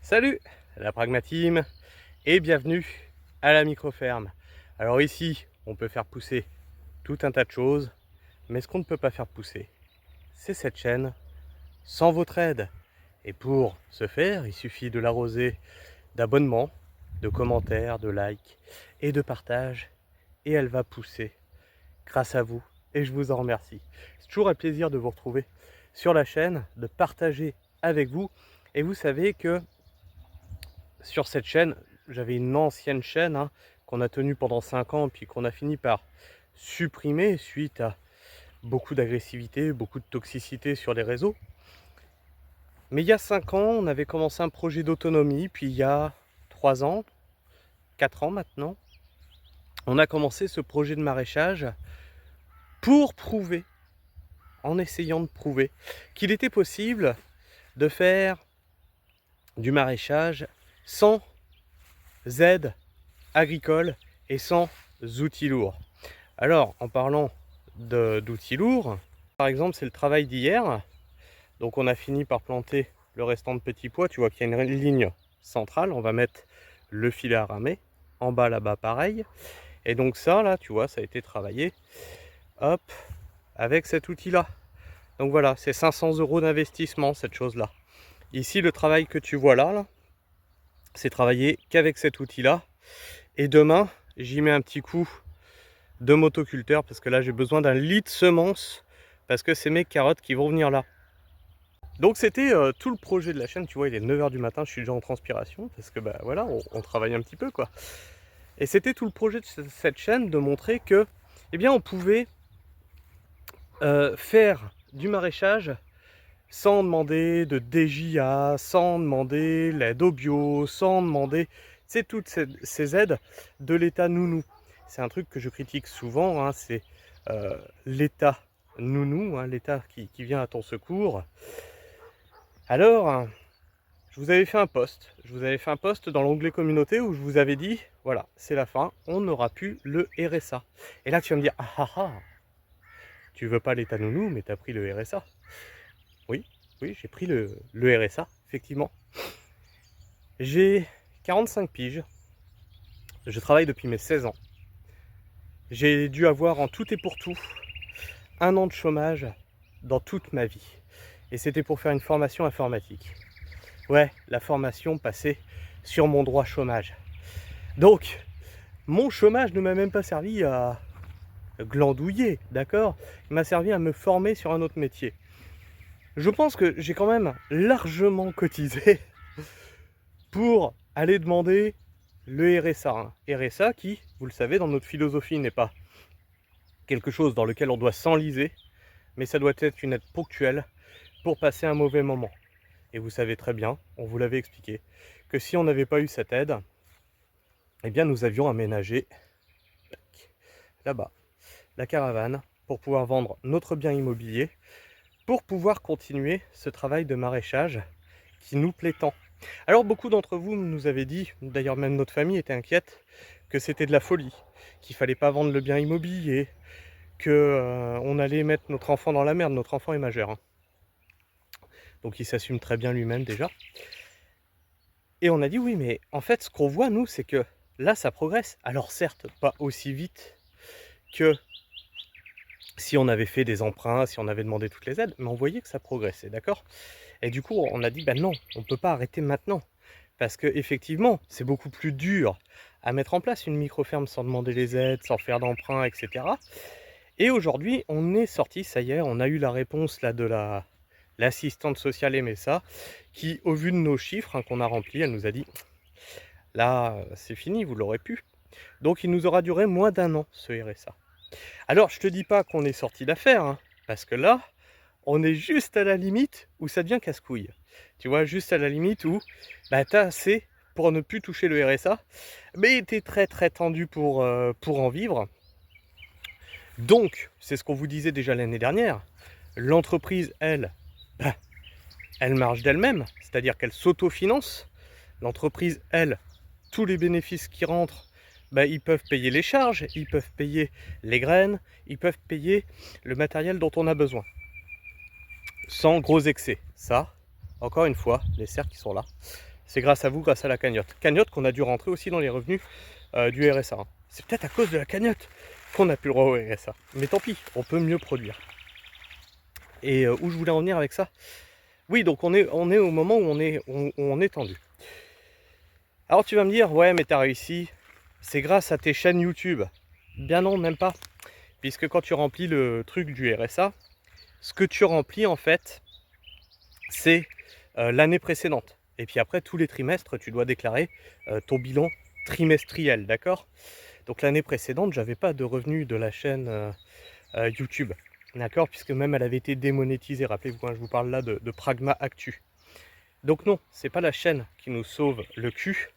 Salut la Pragmatime et bienvenue à la micro-ferme. Alors ici, on peut faire pousser tout un tas de choses, mais ce qu'on ne peut pas faire pousser, c'est cette chaîne sans votre aide. Et pour ce faire, il suffit de l'arroser d'abonnements, de commentaires, de likes et de partages, et elle va pousser grâce à vous, et je vous en remercie. C'est toujours un plaisir de vous retrouver sur la chaîne, de partager avec vous, et vous savez que sur cette chaîne, j'avais une ancienne chaîne qu'on a tenue pendant 5 ans, puis qu'on a fini par supprimer suite à beaucoup d'agressivité, beaucoup de toxicité sur les réseaux. Mais il y a 5 ans, on avait commencé un projet d'autonomie, puis il y a 3 ans, 4 ans maintenant, on a commencé ce projet de maraîchage pour prouver, en essayant de prouver, qu'il était possible de faire du maraîchage sans aide agricole et sans outils lourds. Alors, en parlant d'outils lourds, par exemple, c'est le travail d'hier. Donc, on a fini par planter le restant de petits pois. Tu vois qu'il y a une ligne centrale. On va mettre le filet à ramer. En bas, là-bas, pareil. Et donc ça, là, tu vois, ça a été travaillé. Hop, avec cet outil-là. Donc voilà, c'est 500 € d'investissement, cette chose-là. Ici, le travail que tu vois là c'est travaillé qu'avec cet outil-là. Et demain, j'y mets un petit coup de motoculteur parce que là j'ai besoin d'un lit de semences parce que c'est mes carottes qui vont venir là. Donc c'était tout le projet de la chaîne. Tu vois, il est 9 h du matin, je suis déjà en transpiration parce que bah voilà, on travaille un petit peu quoi. Et c'était tout le projet de cette chaîne, de montrer que eh bien on pouvait faire du maraîchage sans demander de DJA, sans demander l'aide au bio, sans demander toutes ces aides de l'État nounou. C'est un truc que je critique souvent, c'est l'État nounou, l'État qui vient à ton secours. Alors, je vous avais fait un post dans l'onglet communauté où je vous avais dit, voilà, c'est la fin, on n'aura plus le RSA. Et là tu vas me dire, tu veux pas l'État nounou, mais tu as pris le RSA. Oui, j'ai pris le RSA, effectivement. J'ai 45 piges. Je travaille depuis mes 16 ans. J'ai dû avoir en tout et pour tout 1 an de chômage dans toute ma vie. Et c'était pour faire une formation informatique. Ouais, la formation passée sur mon droit chômage. Donc, mon chômage ne m'a même pas servi à glandouiller, d'accord? Il m'a servi à me former sur un autre métier. Je pense que j'ai quand même largement cotisé pour aller demander le RSA. RSA qui, vous le savez, dans notre philosophie n'est pas quelque chose dans lequel on doit s'enliser, mais ça doit être une aide ponctuelle pour passer un mauvais moment. Et vous savez très bien, on vous l'avait expliqué, que si on n'avait pas eu cette aide, eh bien nous avions aménagé là-bas la caravane pour pouvoir vendre notre bien immobilier, pour pouvoir continuer ce travail de maraîchage qui nous plaît tant. Alors beaucoup d'entre vous nous avaient dit, d'ailleurs même notre famille était inquiète, que c'était de la folie, qu'il fallait pas vendre le bien immobilier, que on allait mettre notre enfant dans la merde. Notre enfant est majeur, donc il s'assume très bien lui-même déjà. Et on a dit oui, mais en fait ce qu'on voit nous, c'est que là ça progresse. Alors certes, pas aussi vite que si on avait fait des emprunts, si on avait demandé toutes les aides, mais on voyait que ça progressait, d'accord? Et du coup, on a dit, ben non, on ne peut pas arrêter maintenant. Parce que effectivement, c'est beaucoup plus dur à mettre en place une micro-ferme sans demander les aides, sans faire d'emprunt, etc. Et aujourd'hui, on est sorti, ça y est, on a eu la réponse là de l'assistante sociale MSA, qui, au vu de nos chiffres qu'on a remplis, elle nous a dit, là, c'est fini, vous l'aurez pu. Donc il nous aura duré moins d'1 an, ce RSA. Alors, je te dis pas qu'on est sorti d'affaire, parce que là, on est juste à la limite où ça devient casse-couille. Tu vois, juste à la limite où t'as assez pour ne plus toucher le RSA, mais t'es très très tendu pour en vivre. Donc, c'est ce qu'on vous disait déjà l'année dernière, l'entreprise, elle marche d'elle-même, c'est-à-dire qu'elle s'autofinance. L'entreprise, elle, tous les bénéfices qui rentrent, ils peuvent payer les charges, ils peuvent payer les graines, ils peuvent payer le matériel dont on a besoin. Sans gros excès. Ça, encore une fois, les cerfs qui sont là, C'est grâce à vous, grâce à la cagnotte. Cagnotte qu'on a dû rentrer aussi dans les revenus du RSA. Hein. C'est peut-être à cause de la cagnotte qu'on n'a plus le droit au RSA. Mais tant pis, on peut mieux produire. Et où je voulais en venir avec ça? Oui, donc on est au moment où on est tendu. Alors tu vas me dire, ouais, mais t'as réussi, c'est grâce à tes chaînes YouTube. Bien non, même pas. Puisque quand tu remplis le truc du RSA, ce que tu remplis en fait, c'est l'année précédente. Et puis après, tous les trimestres, tu dois déclarer ton bilan trimestriel, d'accord? Donc l'année précédente, j'avais pas de revenus de la chaîne YouTube, d'accord? Puisque même elle avait été démonétisée. Rappelez-vous, quand je vous parle là de Pragma Actu. Donc non, c'est pas la chaîne qui nous sauve le cul,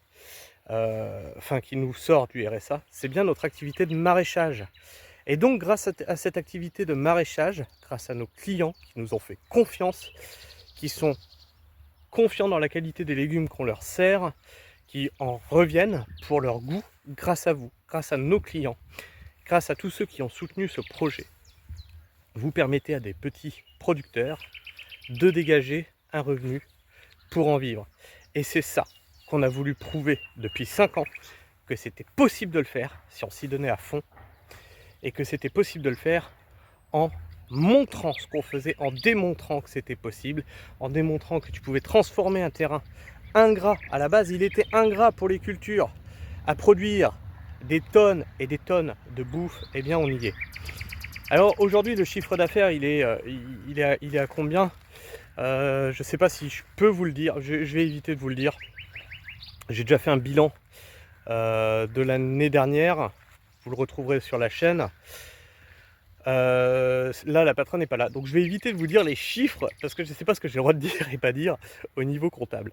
enfin qui nous sort du RSA, c'est bien notre activité de maraîchage. Et donc grâce à cette activité de maraîchage, grâce à nos clients qui nous ont fait confiance, qui sont confiants dans la qualité des légumes qu'on leur sert, qui en reviennent pour leur goût, grâce à vous, grâce à nos clients, grâce à tous ceux qui ont soutenu ce projet, vous permettez à des petits producteurs de dégager un revenu pour en vivre. Et c'est ça qu'on a voulu prouver depuis 5 ans, que c'était possible de le faire si on s'y donnait à fond, et que c'était possible de le faire en montrant ce qu'on faisait, en démontrant que c'était possible, en démontrant que tu pouvais transformer un terrain ingrat. À la base, il était ingrat pour les cultures, à produire des tonnes et des tonnes de bouffe. Eh bien, on y est. Alors aujourd'hui, le chiffre d'affaires, il est à combien? Je ne sais pas si je peux vous le dire, je vais éviter de vous le dire. J'ai déjà fait un bilan de l'année dernière, vous le retrouverez sur la chaîne. Là, la patronne n'est pas là, donc je vais éviter de vous dire les chiffres, parce que je ne sais pas ce que j'ai le droit de dire et pas dire au niveau comptable.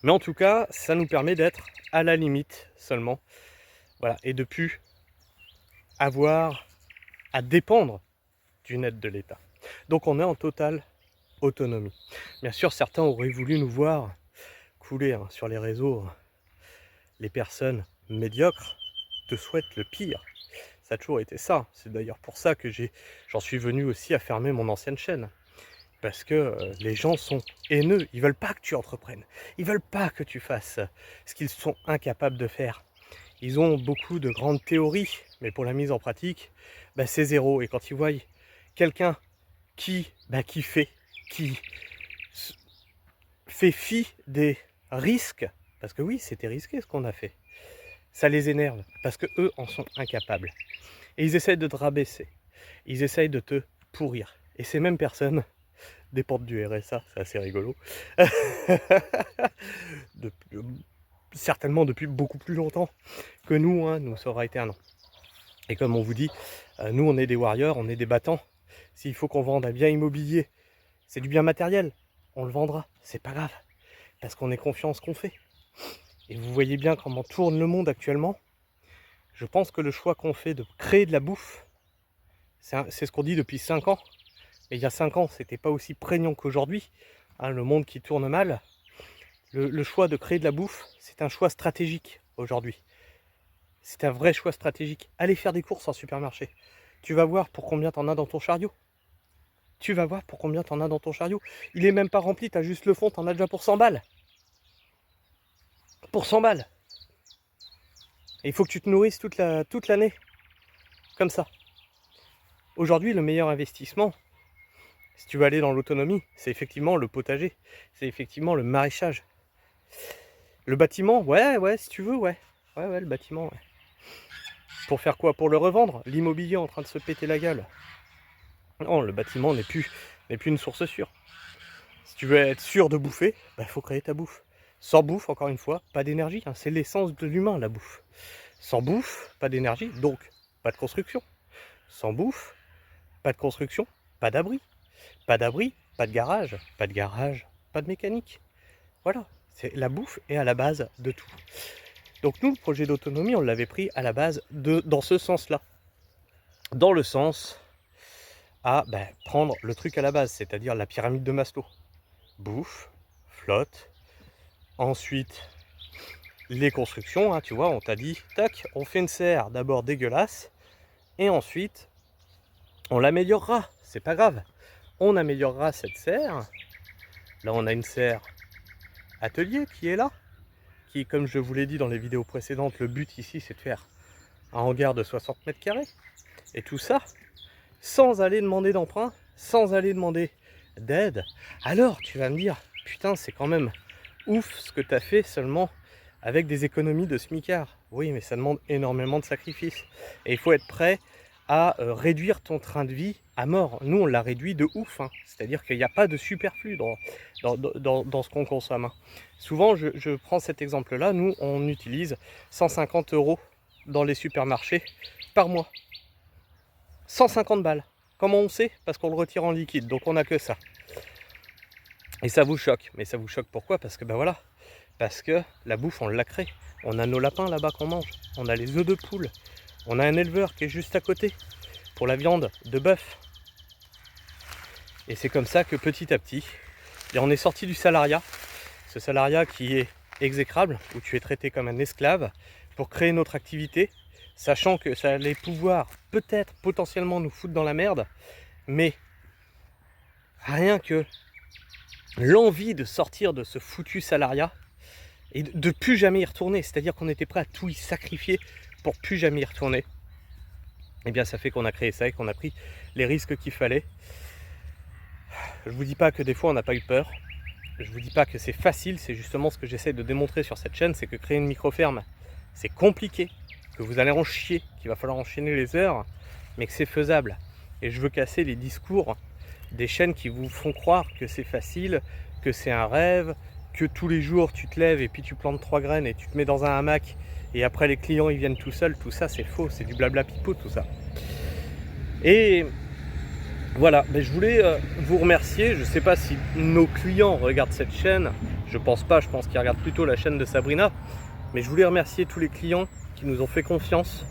Mais en tout cas, ça nous permet d'être à la limite seulement, voilà, et de plus avoir à dépendre d'une aide de l'État. Donc on est en totale autonomie. Bien sûr, certains auraient voulu nous voir couler sur les réseaux. Les personnes médiocres te souhaitent le pire. Ça a toujours été ça. C'est d'ailleurs pour ça que j'en suis venu aussi à fermer mon ancienne chaîne. Parce que les gens sont haineux. Ils veulent pas que tu entreprennes. Ils veulent pas que tu fasses ce qu'ils sont incapables de faire. Ils ont beaucoup de grandes théories, mais pour la mise en pratique, c'est zéro. Et quand ils voient quelqu'un qui fait fi des risques, parce que oui, c'était risqué ce qu'on a fait, ça les énerve, parce que eux en sont incapables. Et ils essayent de te rabaisser, ils essayent de te pourrir. Et ces mêmes personnes dépendent du RSA, c'est assez rigolo, certainement depuis beaucoup plus longtemps que nous, hein, nous ça aura été un an. Et comme on vous dit, nous on est des warriors, on est des battants. S'il faut qu'on vende un bien immobilier, c'est du bien matériel, on le vendra, c'est pas grave, parce qu'on est confiant en ce qu'on fait. Et vous voyez bien comment tourne le monde actuellement. Je pense que le choix qu'on fait de créer de la bouffe, c'est ce qu'on dit depuis 5 ans. Mais il y a 5 ans, c'était pas aussi prégnant qu'aujourd'hui. Hein, le monde qui tourne mal. Le choix de créer de la bouffe, c'est un choix stratégique aujourd'hui. C'est un vrai choix stratégique. Allez faire des courses en supermarché. Tu vas voir pour combien t'en as dans ton chariot. Tu vas voir pour combien t'en as dans ton chariot. Il est même pas rempli, t'as juste le fond, t'en as déjà pour 100 balles. Pour 100 balles. Et il faut que tu te nourrisses toute l'année. Comme ça. Aujourd'hui, le meilleur investissement, si tu veux aller dans l'autonomie, c'est effectivement le potager. C'est effectivement le maraîchage. Le bâtiment, ouais, si tu veux, ouais. Ouais, le bâtiment, ouais. Pour faire quoi? Pour le revendre? L'immobilier en train de se péter la gueule. Non, le bâtiment n'est plus une source sûre. Si tu veux être sûr de bouffer, il faut créer ta bouffe. Sans bouffe, encore une fois, pas d'énergie. Hein. C'est l'essence de l'humain, la bouffe. Sans bouffe, pas d'énergie, donc pas de construction. Sans bouffe, pas de construction, pas d'abri. Pas d'abri, pas de garage. Pas de garage, pas de mécanique. Voilà, la bouffe est à la base de tout. Donc nous, le projet d'autonomie, on l'avait pris à la base dans ce sens-là. Dans le sens à prendre le truc à la base, c'est-à-dire la pyramide de Maslow. Bouffe, flotte, ensuite les constructions, hein, tu vois, on t'a dit, tac, on fait une serre d'abord dégueulasse, et ensuite on l'améliorera, c'est pas grave. On améliorera cette serre. Là on a une serre atelier qui est là, qui, comme je vous l'ai dit dans les vidéos précédentes, le but ici c'est de faire un hangar de 60 mètres carrés. Et tout ça, sans aller demander d'emprunt, sans aller demander d'aide. Alors tu vas me dire, putain c'est quand même ouf ce que tu as fait seulement avec des économies de smicard. Oui, mais ça demande énormément de sacrifices. Et il faut être prêt à réduire ton train de vie à mort. Nous, on l'a réduit de ouf. Hein. C'est-à-dire qu'il n'y a pas de superflu dans ce qu'on consomme. Hein. Souvent, je prends cet exemple-là. Nous, on utilise 150 € dans les supermarchés par mois. 150 balles. Comment on sait? Parce qu'on le retire en liquide. Donc, on n'a que ça. Et ça vous choque. Mais ça vous choque pourquoi? Parce que, ben voilà. Parce que la bouffe, on l'a crée. On a nos lapins là-bas qu'on mange. On a les œufs de poule. On a un éleveur qui est juste à côté pour la viande de bœuf. Et c'est comme ça que petit à petit, on est sorti du salariat. Ce salariat qui est exécrable, où tu es traité comme un esclave, pour créer notre activité, sachant que ça allait pouvoir peut-être potentiellement nous foutre dans la merde, mais rien que l'envie de sortir de ce foutu salariat et de plus jamais y retourner, c'est-à-dire qu'on était prêt à tout y sacrifier pour plus jamais y retourner, et bien ça fait qu'on a créé ça et qu'on a pris les risques qu'il fallait. Je vous dis pas que des fois on n'a pas eu peur, je vous dis pas que c'est facile, c'est justement ce que j'essaie de démontrer sur cette chaîne, c'est que créer une micro-ferme c'est compliqué, que vous allez en chier, qu'il va falloir enchaîner les heures, mais que c'est faisable. Et je veux casser les discours des chaînes qui vous font croire que c'est facile, que c'est un rêve, que tous les jours tu te lèves et puis tu plantes 3 graines et tu te mets dans un hamac et après les clients ils viennent tout seuls. Tout ça c'est faux, c'est du blabla pipeau tout ça. Et voilà, ben je voulais vous remercier. Je ne sais pas si nos clients regardent cette chaîne, je pense pas, je pense qu'ils regardent plutôt la chaîne de Sabrina, mais je voulais remercier tous les clients qui nous ont fait confiance,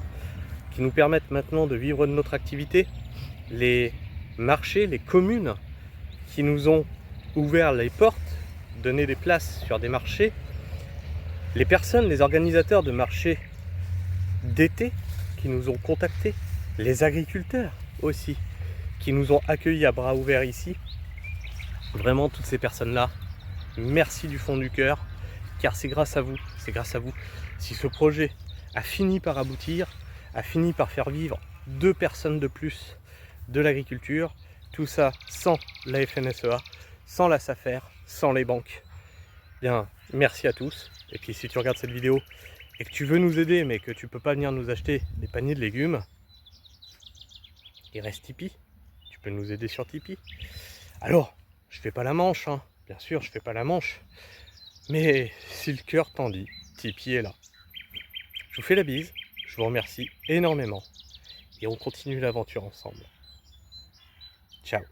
qui nous permettent maintenant de vivre de notre activité, les marchés, les communes qui nous ont ouvert les portes, donné des places sur des marchés, les personnes, les organisateurs de marchés d'été qui nous ont contactés, les agriculteurs aussi, qui nous ont accueillis à bras ouverts ici. Vraiment, toutes ces personnes-là, merci du fond du cœur, car c'est grâce à vous si ce projet a fini par aboutir, a fini par faire vivre 2 personnes de plus de l'agriculture, tout ça sans la FNSEA, sans la SAFER, sans les banques. Bien, merci à tous. Et puis si tu regardes cette vidéo et que tu veux nous aider, mais que tu peux pas venir nous acheter des paniers de légumes, il reste Tipeee. Tu peux nous aider sur Tipeee. Alors, je fais pas la manche, hein. Bien sûr, je fais pas la manche. Mais si le cœur t'en dit, Tipeee est là. Je vous fais la bise, je vous remercie énormément. Et on continue l'aventure ensemble. Ciao.